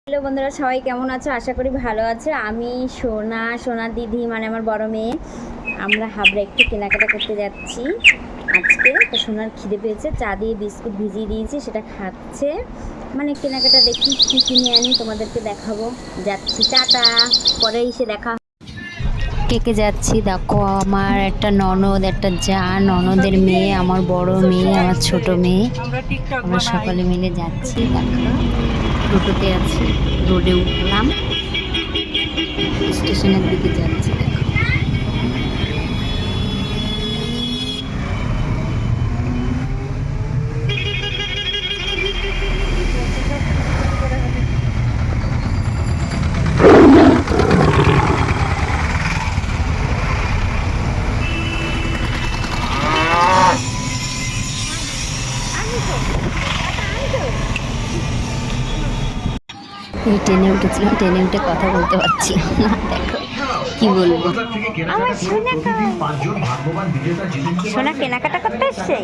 Hello বন্ধুরা, সবাই কেমন আছো? আশা করি ভালো আছে। আমি সোনা দিদি মানে আমার বড় মেয়ে, আমরা হাবড়া একটু কেনাকাটা করতে যাচ্ছি আজকে। তো সোনার খিদে পেয়েছে, চা দিয়ে বিস্কুট ভিজিয়ে দিয়েছি, সেটা খাচ্ছে। মানে কেনাকাটা দেখি কী কিনে আনি, তোমাদেরকে দেখাবো। যাচ্ছি, টাটা, পরে এসে দেখা। কেকে যাচ্ছি, দেখো আমার একটা ননদ, একটা যা, ননদের মেয়ে, আমার বড় মেয়ে, আমার ছোট মেয়ে, আমরা সকালে মিলে যাচ্ছি। দেখো টোটোতে আছি, রোডে উঠলাম, স্টেশনের দিকে যাচ্ছি। দেখো এই ট্রেনে উঠেছিলাম, ট্রেনে উঠে কথা বলতে পারছি না। দেখো কি বলবো, আমার সোনা কেনাকাটা করতে এসছে।